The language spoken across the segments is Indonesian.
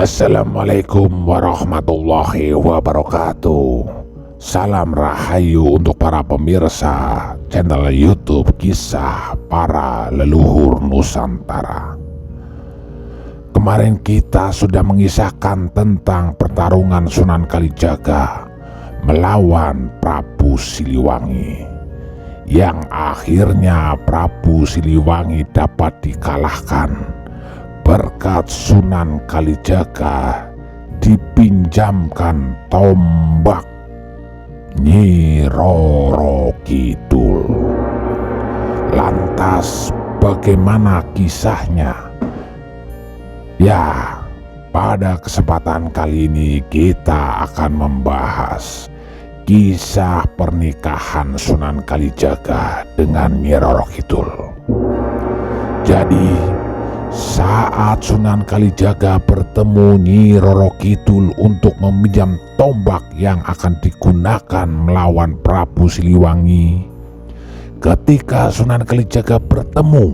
Assalamualaikum warahmatullahi wabarakatuh. Salam rahayu untuk para pemirsa channel YouTube Kisah Para Leluhur Nusantara. Kemarin kita sudah mengisahkan tentang pertarungan Sunan Kalijaga melawan Prabu Siliwangi, yang akhirnya Prabu Siliwangi dapat dikalahkan berkat Sunan Kalijaga dipinjamkan tombak Nyi Roro Kidul. Lantas bagaimana kisahnya? Ya, pada kesempatan kali ini kita akan membahas kisah pernikahan Sunan Kalijaga dengan Nyi Roro Kidul. Jadi saat Sunan Kalijaga bertemu Nyi Roro Kidul untuk meminjam tombak yang akan digunakan melawan Prabu Siliwangi, ketika Sunan Kalijaga bertemu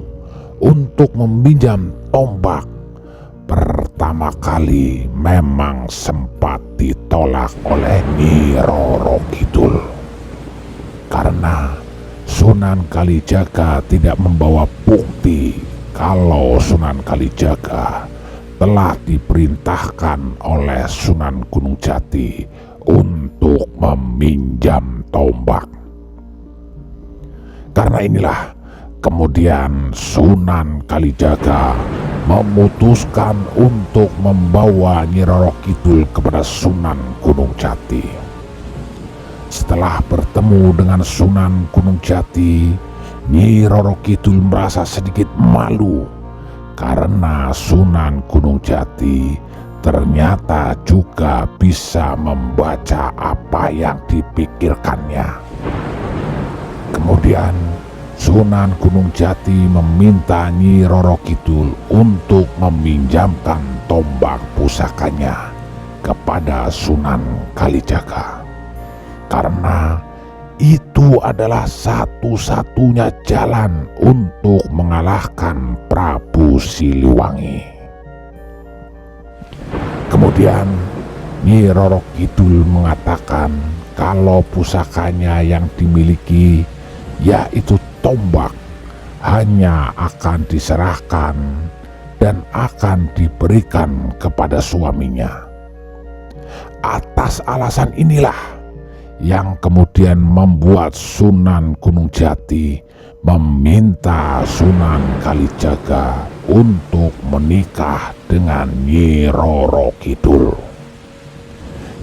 untuk meminjam tombak, pertama kali memang sempat ditolak oleh Nyi Roro Kidul karena Sunan Kalijaga tidak membawa bukti kalau Sunan Kalijaga telah diperintahkan oleh Sunan Gunung Jati untuk meminjam tombak. Karena inilah kemudian Sunan Kalijaga memutuskan untuk membawa Nyi Roro Kidul kepada Sunan Gunung Jati. Setelah bertemu dengan Sunan Gunung Jati, Nyi Roro Kidul merasa sedikit malu karena Sunan Gunung Jati ternyata juga bisa membaca apa yang dipikirkannya. Kemudian Sunan Gunung Jati meminta Nyi Roro Kidul untuk meminjamkan tombak pusakanya kepada Sunan Kalijaga, karena itu adalah satu-satunya jalan untuk mengalahkan Prabu Siliwangi. Kemudian Nyi Roro Kidul mengatakan kalau pusakanya yang dimiliki, yaitu tombak, hanya akan diserahkan dan akan diberikan kepada suaminya. Atas alasan inilah yang kemudian membuat Sunan Gunung Jati meminta Sunan Kalijaga untuk menikah dengan Nyi Roro Kidul.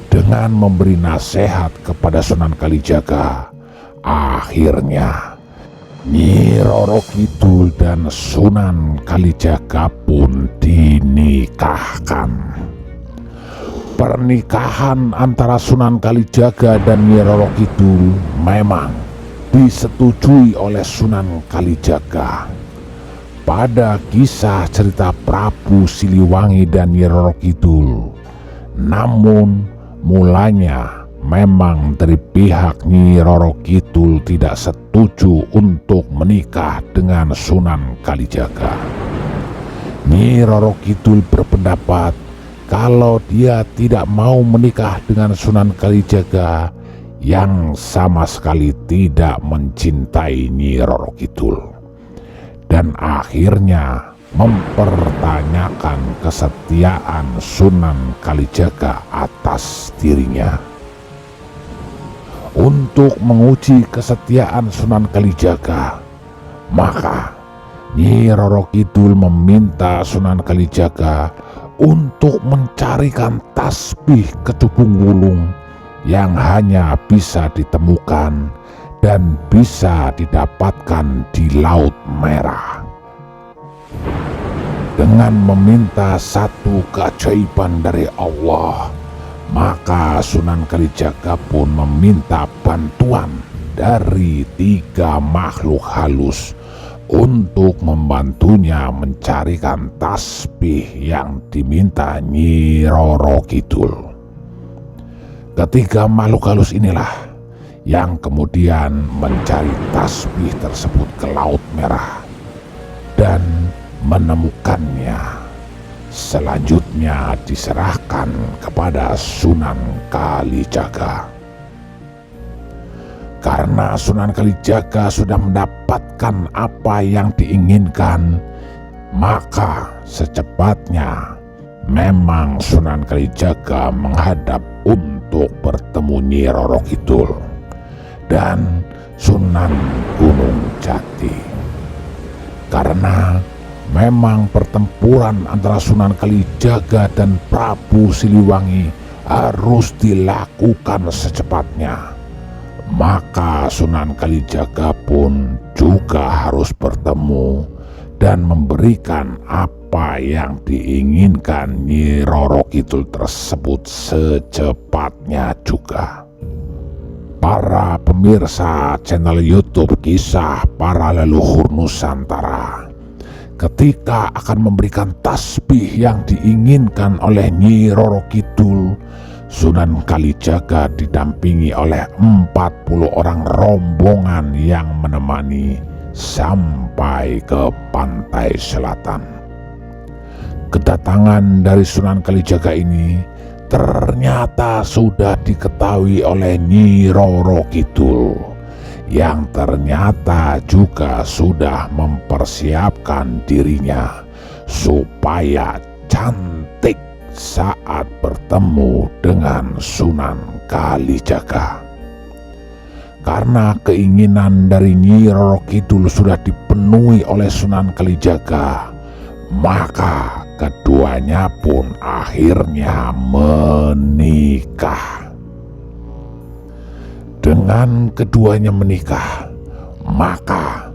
Dengan memberi nasihat kepada Sunan Kalijaga, akhirnya Nyi Roro Kidul dan Sunan Kalijaga pun dinikahkan. Pernikahan antara Sunan Kalijaga dan Nyi Roro Kidul memang disetujui oleh Sunan Kalijaga. Pada kisah cerita Prabu Siliwangi dan Nyi Roro Kidul, namun mulanya memang dari pihak Nyi Roro Kidul tidak setuju untuk menikah dengan Sunan Kalijaga. Nyi Roro Kidul berpendapat kalau dia tidak mau menikah dengan Sunan Kalijaga yang sama sekali tidak mencintai Nyi Roro Kidul, dan akhirnya mempertanyakan kesetiaan Sunan Kalijaga atas dirinya. Untuk menguji kesetiaan Sunan Kalijaga, maka Nyi Roro Kidul meminta Sunan Kalijaga untuk mencarikan tasbih Kedubung Wulung yang hanya bisa ditemukan dan bisa didapatkan di Laut Merah. Dengan meminta satu keajaiban dari Allah, maka Sunan Kalijaga pun meminta bantuan dari 3 makhluk halus untuk membantunya mencarikan tasbih yang diminta Nyi Roro Kidul. Ketiga makhluk halus inilah yang kemudian mencari tasbih tersebut ke Laut Merah dan menemukannya. selanjutnya diserahkan kepada Sunan Kalijaga. Karena Sunan Kalijaga sudah mendapatkan apa yang diinginkan, maka secepatnya memang Sunan Kalijaga menghadap untuk bertemu Nyi Roro Kidul dan Sunan Gunung Jati. Karena memang pertempuran antara Sunan Kalijaga dan Prabu Siliwangi harus dilakukan secepatnya, maka Sunan Kalijaga pun juga harus bertemu dan memberikan apa yang diinginkan Nyi Roro Kidul tersebut secepatnya juga. Para pemirsa channel YouTube Kisah Para Leluhur Nusantara, ketika akan memberikan tasbih yang diinginkan oleh Nyi Roro Kidul, Sunan Kalijaga didampingi oleh 40 orang rombongan yang menemani sampai ke pantai selatan. Kedatangan dari Sunan Kalijaga ini ternyata sudah diketahui oleh Nyi Roro Kidul, yang ternyata juga sudah mempersiapkan dirinya supaya cantik saat bertemu dengan Sunan Kalijaga. Karena keinginan dari Nyi Roro Kidul sudah dipenuhi oleh Sunan Kalijaga, maka keduanya pun akhirnya menikah. Dengan keduanya menikah, maka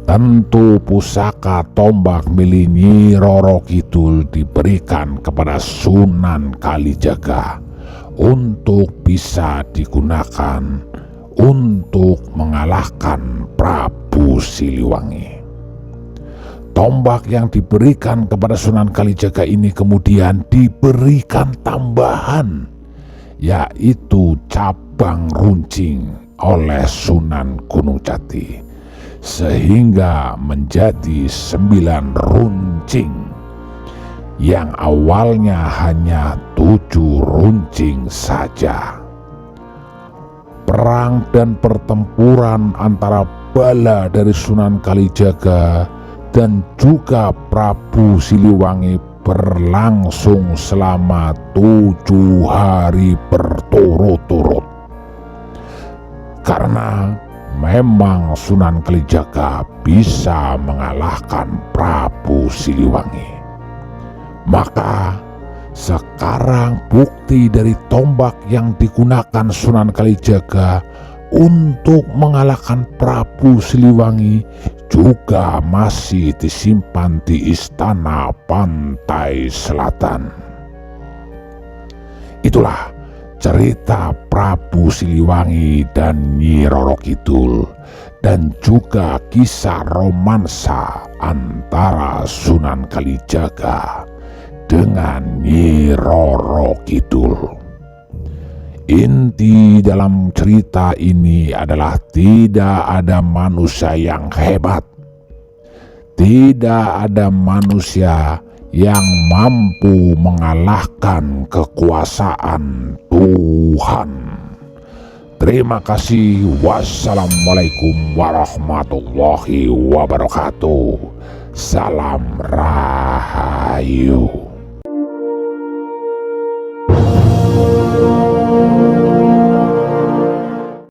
tentu pusaka tombak milik Nyi Roro Kidul diberikan kepada Sunan Kalijaga untuk bisa digunakan untuk mengalahkan Prabu Siliwangi. Tombak yang diberikan kepada Sunan Kalijaga ini kemudian diberikan tambahan, yaitu cabang runcing oleh Sunan Gunung Jati, sehingga menjadi 9 runcing yang awalnya hanya 7 runcing saja. Perang dan pertempuran antara bala dari Sunan Kalijaga dan juga Prabu Siliwangi berlangsung selama 7 hari berturut-turut. Karena memang Sunan Kalijaga bisa mengalahkan Prabu Siliwangi, maka sekarang bukti dari tombak yang digunakan Sunan Kalijaga untuk mengalahkan Prabu Siliwangi juga masih disimpan di istana pantai selatan. Itulah cerita Prabu Siliwangi dan Nyi Roro Kidul, dan juga kisah romansa antara Sunan Kalijaga dengan Nyi Roro Kidul. Inti dalam cerita ini adalah tidak ada manusia yang hebat, tidak ada manusia yang mampu mengalahkan kekuasaan Tuhan. Terima kasih. Wassalamualaikum warahmatullahi wabarakatuh. Salam Rahayu.